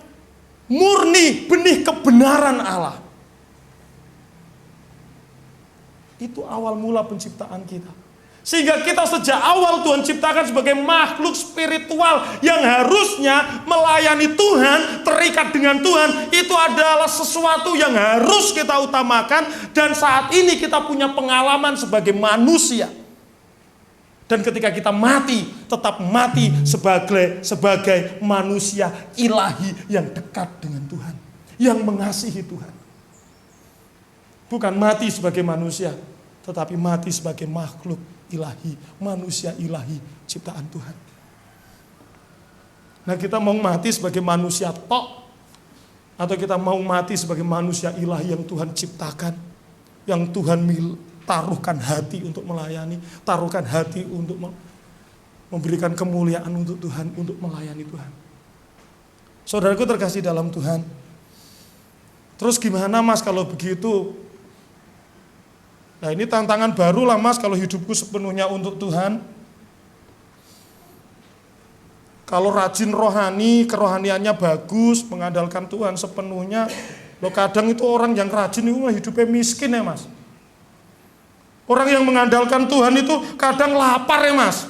S3: murni, benih kebenaran Allah. Itu awal mula penciptaan kita. Sehingga kita sejak awal Tuhan ciptakan sebagai makhluk spiritual yang harusnya melayani Tuhan, terikat dengan Tuhan. Itu adalah sesuatu yang harus kita utamakan. Dan saat ini kita punya pengalaman sebagai manusia. Dan ketika kita mati, tetap mati sebagai manusia ilahi yang dekat dengan Tuhan. Yang mengasihi Tuhan. Bukan mati sebagai manusia, tetapi mati sebagai makhluk ilahi, manusia ilahi, ciptaan Tuhan. Nah kita mau mati sebagai manusia tok, atau kita mau mati sebagai manusia ilahi yang Tuhan ciptakan, yang Tuhan taruhkan hati untuk melayani, taruhkan hati untuk memberikan kemuliaan untuk Tuhan, untuk melayani Tuhan. Saudaraku terkasih dalam Tuhan. Terus gimana Mas kalau begitu? Nah ini tantangan baru lah Mas kalau hidupku sepenuhnya untuk Tuhan. Kalau rajin rohani, kerohaniannya bagus, mengandalkan Tuhan sepenuhnya. Loh kadang itu orang yang rajin itu hidupnya miskin ya Mas. Orang yang mengandalkan Tuhan itu kadang lapar ya Mas.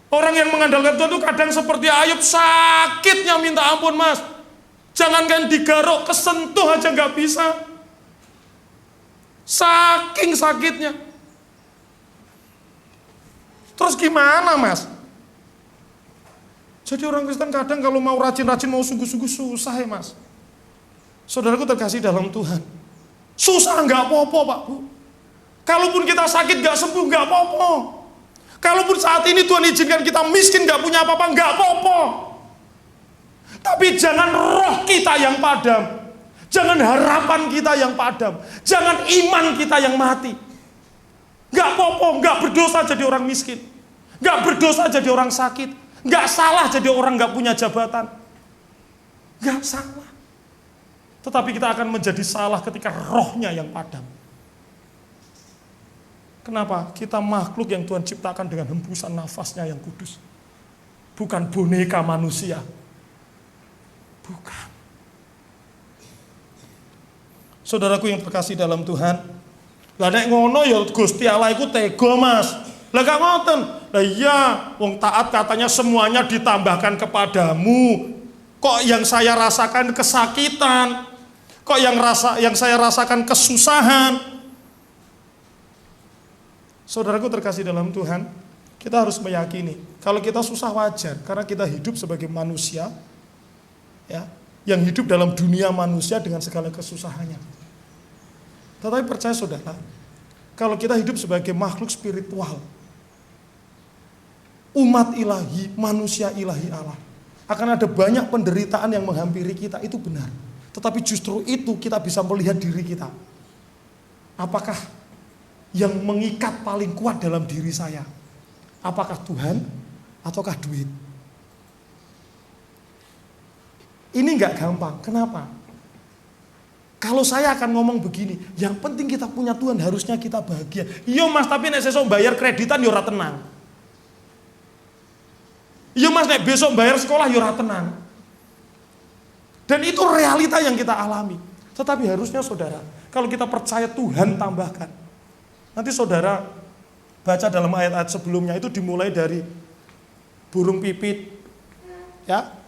S3: Orang yang mengandalkan Tuhan itu kadang seperti Ayub, sakitnya minta ampun Mas. Jangankan digaruk, kesentuh aja gak bisa. Saking sakitnya. Terus gimana Mas? Jadi orang Kristen kadang kalau mau rajin-rajin, mau sungguh-sungguh susah ya Mas. Saudaraku terkasih dalam Tuhan. Susah gak apa-apa Pak Bu. Kalaupun kita sakit gak sembuh gak apa-apa. Kalaupun saat ini Tuhan izinkan kita miskin gak punya apa-apa gak apa-apa. Tapi jangan roh kita yang padam. Jangan harapan kita yang padam. Jangan iman kita yang mati. Gak apa-apa, gak berdosa jadi orang miskin. Gak berdosa jadi orang sakit. Gak salah jadi orang gak punya jabatan. Gak salah. Tetapi kita akan menjadi salah ketika rohnya yang padam. Kenapa? Kita makhluk yang Tuhan ciptakan dengan hembusan nafasnya yang kudus. Bukan boneka manusia. Bukan. Saudaraku yang terkasih dalam Tuhan. Lah nek ngono ya Gusti Allah iku tega Mas. Lah gak ngoten. Lah iya, wong taat katanya semuanya ditambahkan kepadamu. Kok yang saya rasakan kesakitan? Kok yang saya rasakan kesusahan? Saudaraku terkasih dalam Tuhan, kita harus meyakini kalau kita susah wajar karena kita hidup sebagai manusia ya, yang hidup dalam dunia manusia dengan segala kesusahannya. Tetapi percaya saudara, kalau kita hidup sebagai makhluk spiritual, umat ilahi, manusia ilahi Allah, akan ada banyak penderitaan yang menghampiri kita, itu benar. Tetapi justru itu kita bisa melihat diri kita. Apakah yang mengikat paling kuat dalam diri saya? Apakah Tuhan ataukah duit? Ini nggak gampang. Kenapa? Kalau saya akan ngomong begini, yang penting kita punya Tuhan, harusnya kita bahagia. Iya mas, tapi nek sesuk bayar kreditan ya ora tenang. Iya mas, nek besok bayar sekolah ya ora tenang. Dan itu realita yang kita alami. Tetapi harusnya saudara, kalau kita percaya Tuhan tambahkan. Nanti saudara baca dalam ayat-ayat sebelumnya itu dimulai dari burung pipit, ya.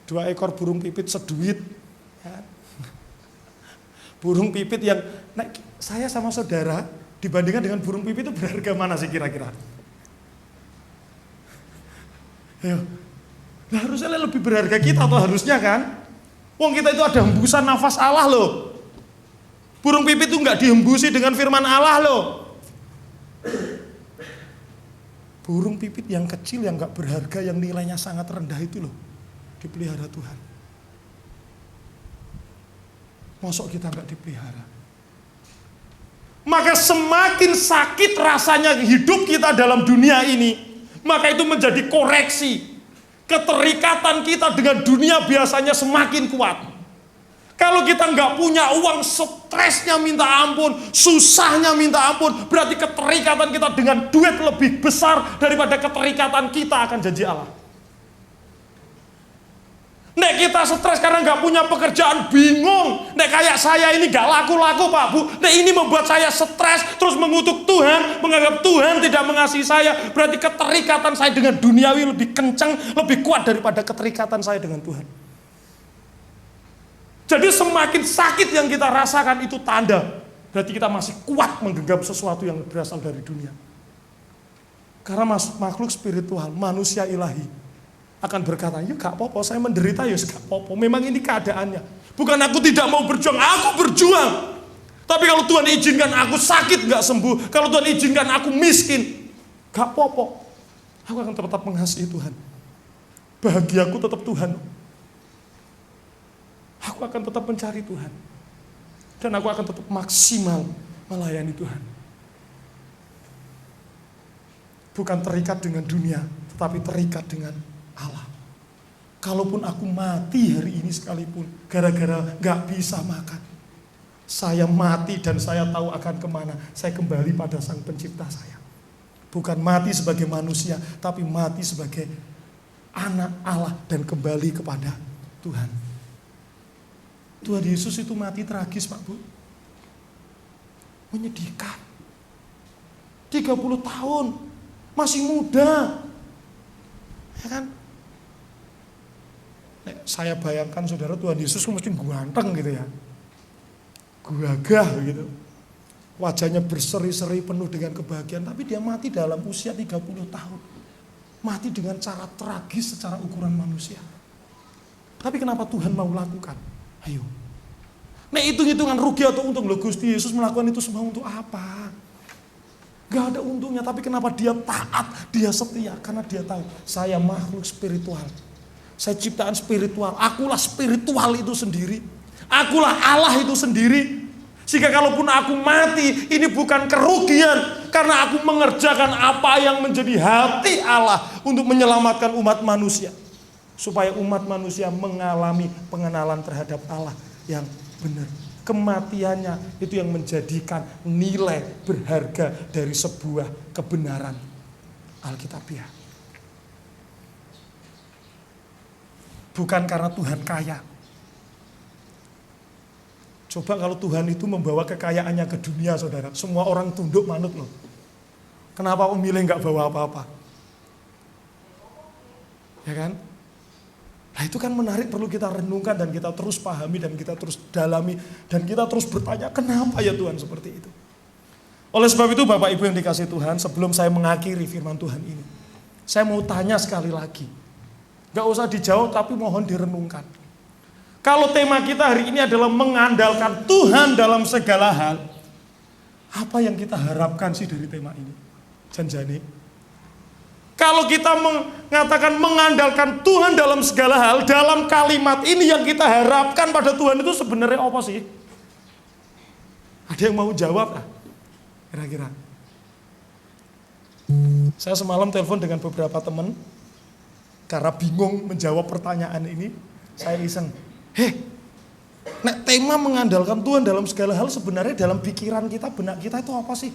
S3: 2 ekor burung pipit seduit, ya. Burung pipit yang, nah, saya sama saudara dibandingkan dengan burung pipit itu berharga mana sih kira-kira? Ayo, nah, harusnya lebih berharga kita atau harusnya kan? Wong kita itu ada hembusan nafas Allah loh. Burung pipit itu nggak dihembusi dengan firman Allah loh. Burung pipit yang kecil yang nggak berharga, yang nilainya sangat rendah itu loh, dipelihara Tuhan. Masuk kita nggak dipelihara. Maka semakin sakit rasanya hidup kita dalam dunia ini, maka itu menjadi koreksi. Keterikatan kita dengan dunia biasanya semakin kuat. Kalau kita nggak punya uang, stresnya minta ampun, susahnya minta ampun, berarti keterikatan kita dengan duit lebih besar daripada keterikatan kita akan janji Allah. Nek kita stres karena nggak punya pekerjaan, bingung. Nek kayak saya ini nggak laku-laku Pak Bu. Nek ini membuat saya stres, terus mengutuk Tuhan, menganggap Tuhan tidak mengasihi saya. Berarti keterikatan saya dengan duniawi lebih kencang, lebih kuat daripada keterikatan saya dengan Tuhan. Jadi semakin sakit yang kita rasakan itu tanda, berarti kita masih kuat menggenggam sesuatu yang berasal dari dunia. Karena makhluk spiritual, manusia ilahi, akan berkata, ya gak apa-apa, saya menderita, ya gak apa-apa, memang ini keadaannya. Bukan aku tidak mau berjuang, aku berjuang. Tapi kalau Tuhan izinkan aku sakit gak sembuh, kalau Tuhan izinkan aku miskin, gak apa-apa, aku akan tetap mengasihi Tuhan. Bahagiaku tetap Tuhan. Aku akan tetap mencari Tuhan. Dan aku akan tetap maksimal melayani Tuhan. Bukan terikat dengan dunia, tetapi terikat dengan Allah. Kalaupun aku mati hari ini sekalipun, gara-gara gak bisa makan, saya mati dan saya tahu akan kemana. Saya kembali pada Sang Pencipta saya. Bukan mati sebagai manusia, tapi mati sebagai anak Allah dan kembali kepada Tuhan. Tuhan Yesus itu mati tragis Pak Bu. Menyedihkan. 30 tahun, masih muda. Ya kan? Saya bayangkan saudara, Tuhan Yesus mesti ganteng gitu ya. Gagah gitu. Wajahnya berseri-seri penuh dengan kebahagiaan. Tapi dia mati dalam usia 30 tahun. Mati dengan cara tragis secara ukuran manusia. Tapi kenapa Tuhan mau lakukan? Ayo. Nek hitung-hitungan rugi atau untung, loh Gusti Yesus melakukan itu semua untuk apa? Gak ada untungnya, tapi kenapa dia taat, dia setia? Karena dia tahu, saya makhluk spiritual. Saya ciptaan spiritual, akulah spiritual itu sendiri. Akulah Allah itu sendiri. Sehingga kalaupun aku mati, ini bukan kerugian. Karena aku mengerjakan apa yang menjadi hati Allah untuk menyelamatkan umat manusia. Supaya umat manusia mengalami pengenalan terhadap Allah yang benar. Kematiannya itu yang menjadikan nilai berharga dari sebuah kebenaran Alkitabiah. Bukan karena Tuhan kaya. Coba kalau Tuhan itu membawa kekayaannya ke dunia saudara, semua orang tunduk manut loh. Kenapa memilih gak bawa apa-apa? Ya kan? Nah itu kan menarik, perlu kita renungkan dan kita terus pahami dan kita terus dalami dan kita terus bertanya, kenapa ya Tuhan seperti itu? Oleh sebab itu Bapak Ibu yang dikasihi Tuhan, sebelum saya mengakhiri firman Tuhan ini, saya mau tanya sekali lagi. Gak usah dijawab tapi mohon direnungkan. Kalau tema kita hari ini adalah mengandalkan Tuhan dalam segala hal, apa yang kita harapkan sih dari tema ini? Janjane. Kalau kita mengatakan mengandalkan Tuhan dalam segala hal, dalam kalimat ini yang kita harapkan pada Tuhan itu sebenarnya apa sih? Ada yang mau jawab lah? Kira-kira. Saya semalam telepon dengan beberapa teman, karena bingung menjawab pertanyaan ini, saya iseng. Nek tema mengandalkan Tuhan dalam segala hal sebenarnya dalam pikiran kita, benak kita itu apa sih?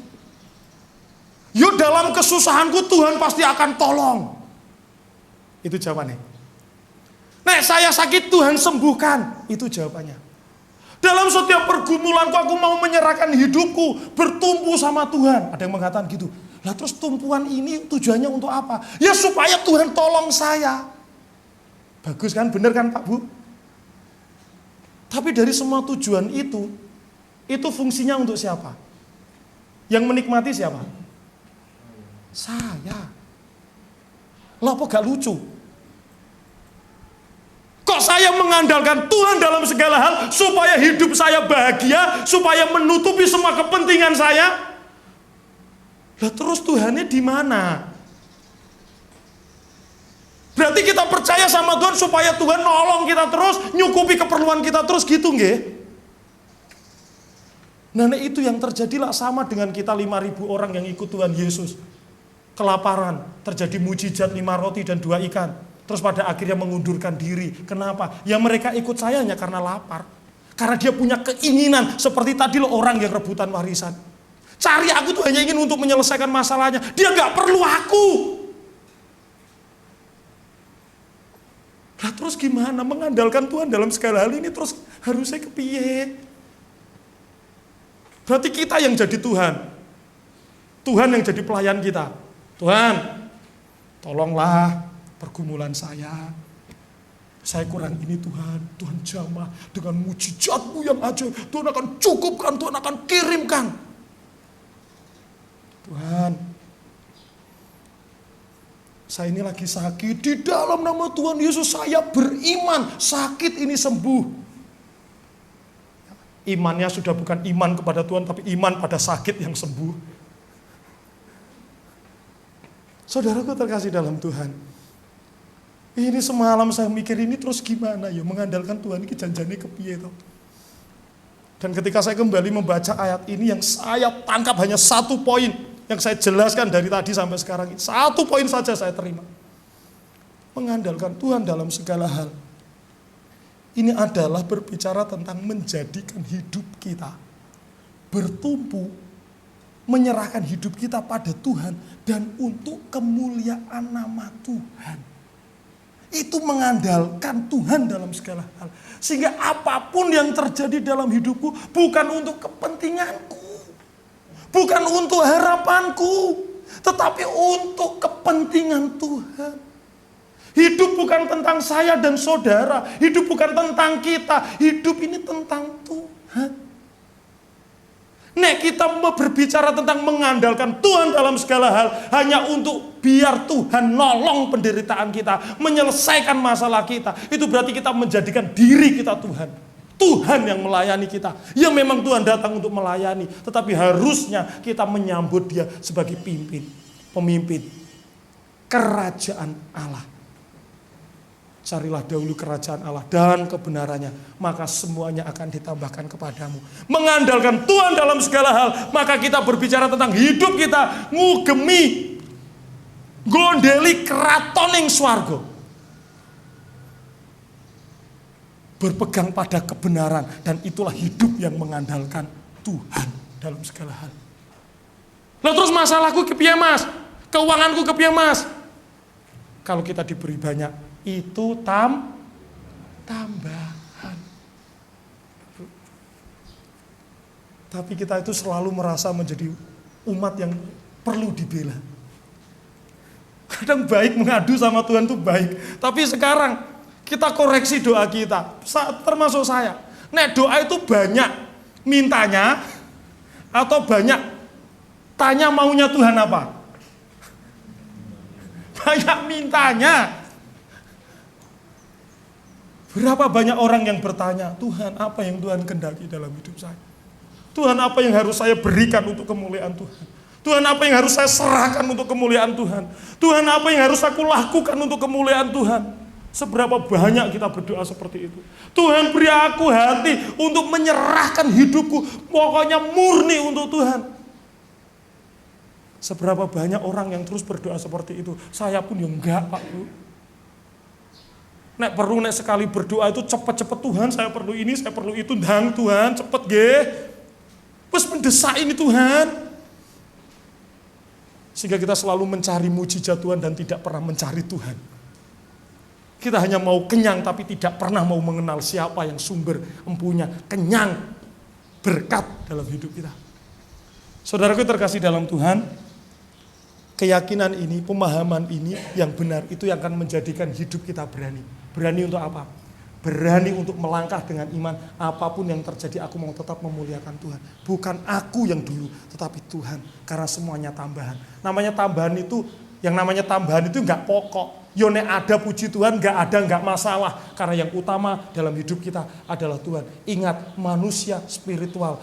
S3: Yo dalam kesusahanku Tuhan pasti akan tolong. Itu jawabannya. Nek saya sakit Tuhan sembuhkan. Itu jawabannya. Dalam setiap pergumulanku aku mau menyerahkan hidupku bertumpu sama Tuhan. Ada yang mengatakan gitu. Lah terus tumpuan ini tujuannya untuk apa? Ya supaya Tuhan tolong saya. Bagus kan? Bener kan Pak Bu? Tapi dari semua tujuan itu fungsinya untuk siapa? Yang menikmati siapa? Saya. Lah kok gak lucu? Kok saya mengandalkan Tuhan dalam segala hal supaya hidup saya bahagia, supaya menutupi semua kepentingan saya? Lah terus Tuhannya di mana? Berarti kita percaya sama Tuhan supaya Tuhan nolong kita terus, nyukupi keperluan kita terus gitu nggih? Nah itu yang terjadilah sama dengan kita 5.000 orang yang ikut Tuhan Yesus. Kelaparan, terjadi mujizat 5 roti dan 2 ikan. Terus pada akhirnya mengundurkan diri. Kenapa? Ya mereka ikut saya hanya karena lapar. Karena dia punya keinginan seperti tadi loh orang yang rebutan warisan. Cari aku tuh hanya ingin untuk menyelesaikan masalahnya. Dia gak perlu aku. Nah terus gimana mengandalkan Tuhan dalam segala hal ini terus harusnya kepiye? Berarti kita yang jadi Tuhan. Tuhan yang jadi pelayan kita. Tuhan, tolonglah pergumulan saya. Saya kurang ini Tuhan. Tuhan jamah dengan mujizat-Mu yang ajaib. Tuhan akan cukupkan, Tuhan akan kirimkan. Tuhan, saya ini lagi sakit. Di dalam nama Tuhan Yesus saya beriman. Sakit ini sembuh. Imannya sudah bukan iman kepada Tuhan, tapi iman pada sakit yang sembuh. Saudaraku terkasih dalam Tuhan. Ini semalam saya mikir ini terus gimana ya mengandalkan Tuhan ini janjane kepiye toh. Dan ketika saya kembali membaca ayat ini yang saya tangkap hanya 1 poin yang saya jelaskan dari tadi sampai sekarang ini. 1 poin saja saya terima. Mengandalkan Tuhan dalam segala hal. Ini adalah berbicara tentang menjadikan hidup kita bertumpu, menyerahkan hidup kita pada Tuhan dan untuk kemuliaan nama Tuhan. Itu mengandalkan Tuhan dalam segala hal. Sehingga apapun yang terjadi dalam hidupku bukan untuk kepentinganku. Bukan untuk harapanku. Tetapi untuk kepentingan Tuhan. Hidup bukan tentang saya dan saudara. Hidup bukan tentang kita. Hidup ini tentang Tuhan. Nek kita mau berbicara tentang mengandalkan Tuhan dalam segala hal hanya untuk biar Tuhan nolong penderitaan kita, menyelesaikan masalah kita. Itu berarti kita menjadikan diri kita Tuhan. Tuhan yang melayani kita. Ya memang Tuhan datang untuk melayani, tetapi harusnya kita menyambut Dia sebagai pemimpin kerajaan Allah. Carilah dahulu kerajaan Allah dan kebenarannya, maka semuanya akan ditambahkan kepadamu. Mengandalkan Tuhan dalam segala hal, maka kita berbicara tentang hidup kita ngugemi gondeli kratoning swarga. Berpegang pada kebenaran, dan itulah hidup yang mengandalkan Tuhan dalam segala hal. Lah terus masalahku kepiye Mas? Keuanganku kepiye Mas? Kalau kita diberi banyak itu tambahan. Tapi kita itu selalu merasa menjadi umat yang perlu dibela. Kadang baik mengadu sama Tuhan itu baik. Tapi sekarang kita koreksi doa kita. Termasuk saya. Nek doa itu banyak mintanya atau banyak tanya maunya Tuhan apa? Banyak mintanya. Berapa banyak orang yang bertanya, Tuhan apa yang Tuhan kehendaki dalam hidup saya? Tuhan apa yang harus saya berikan untuk kemuliaan Tuhan? Tuhan apa yang harus saya serahkan untuk kemuliaan Tuhan? Tuhan apa yang harus aku lakukan untuk kemuliaan Tuhan? Seberapa banyak kita berdoa seperti itu? Tuhan beri aku hati untuk menyerahkan hidupku, pokoknya murni untuk Tuhan. Seberapa banyak orang yang terus berdoa seperti itu? Saya pun ya enggak Pak Bu. Nek perlu nek sekali berdoa itu cepet-cepet, Tuhan saya perlu ini, saya perlu itu, ndang Tuhan cepet nggih. Wis mendesak ini Tuhan. Sehingga kita selalu mencari mujizat Tuhan dan tidak pernah mencari Tuhan. Kita hanya mau kenyang tapi tidak pernah mau mengenal siapa yang sumber empunya kenyang berkat dalam hidup kita. Saudaraku terkasih dalam Tuhan, keyakinan ini, pemahaman ini yang benar itu yang akan menjadikan hidup kita berani. Berani untuk apa? Berani untuk melangkah dengan iman. Apapun yang terjadi aku mau tetap memuliakan Tuhan. Bukan aku yang dulu, tetapi Tuhan. Karena semuanya tambahan. Namanya tambahan itu, yang namanya tambahan itu enggak pokok. Nek ada puji Tuhan, enggak ada enggak masalah. Karena yang utama dalam hidup kita adalah Tuhan. Ingat, manusia spiritual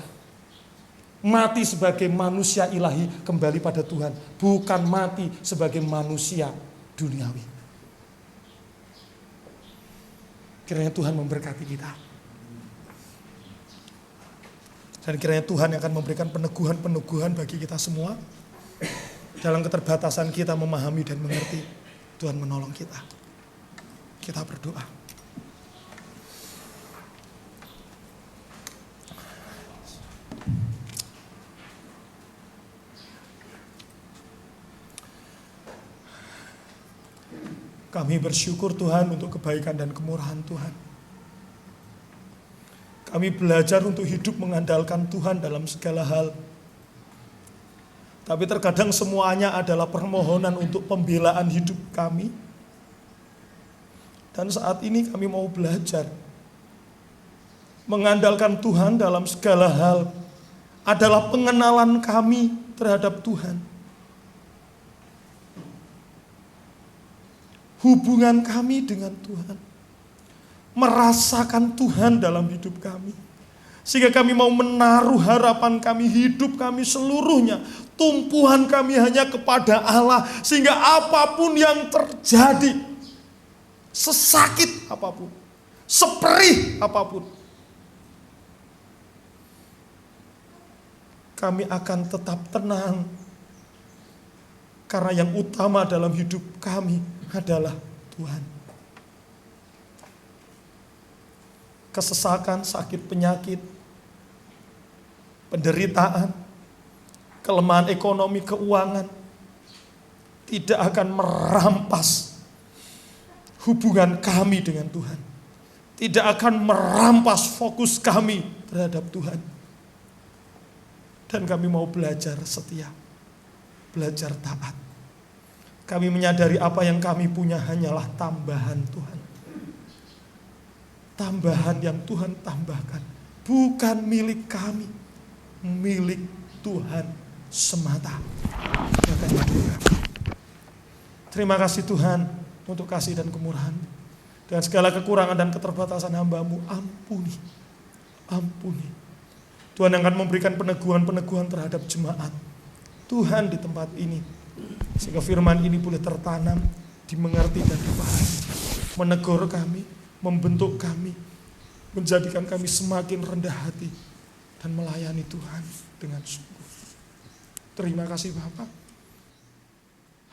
S3: mati sebagai manusia ilahi kembali pada Tuhan. Bukan mati sebagai manusia duniawi. Kiranya Tuhan memberkati kita. Dan kiranya Tuhan yang akan memberikan peneguhan-peneguhan bagi kita semua. Dalam keterbatasan kita memahami dan mengerti. Tuhan menolong kita. Kita berdoa. Kami bersyukur Tuhan untuk kebaikan dan kemurahan Tuhan. Kami belajar untuk hidup mengandalkan Tuhan dalam segala hal. Tapi terkadang semuanya adalah permohonan untuk pembelaan hidup kami. Dan saat ini kami mau belajar mengandalkan Tuhan dalam segala hal adalah pengenalan kami terhadap Tuhan. Hubungan kami dengan Tuhan. Merasakan Tuhan dalam hidup kami. Sehingga kami mau menaruh harapan kami, hidup kami seluruhnya. Tumpuan kami hanya kepada Allah. Sehingga apapun yang terjadi, sesakit apapun, seperih apapun, kami akan tetap tenang. Karena yang utama dalam hidup kami adalah Tuhan. Kesesakan, sakit, penyakit, penderitaan, kelemahan ekonomi, keuangan tidak akan merampas hubungan kami dengan Tuhan. Tidak akan merampas fokus kami terhadap Tuhan. Dan kami mau belajar setia, belajar taat. Kami menyadari apa yang kami punya hanyalah tambahan Tuhan. Tambahan yang Tuhan tambahkan. Bukan milik kami. Milik Tuhan semata. Terima kasih Tuhan untuk kasih dan kemurahan. Dan segala kekurangan dan keterbatasan hamba-Mu, ampuni. Ampuni. Tuhan yang akan memberikan peneguhan-peneguhan terhadap jemaat Tuhan di tempat ini. Sehingga firman ini boleh tertanam, dimengerti dan dipahami. Menegur kami, membentuk kami, menjadikan kami semakin rendah hati dan melayani Tuhan dengan sungguh. Terima kasih Bapa.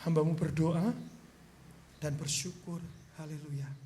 S3: Hamba-Mu berdoa dan bersyukur. Haleluya.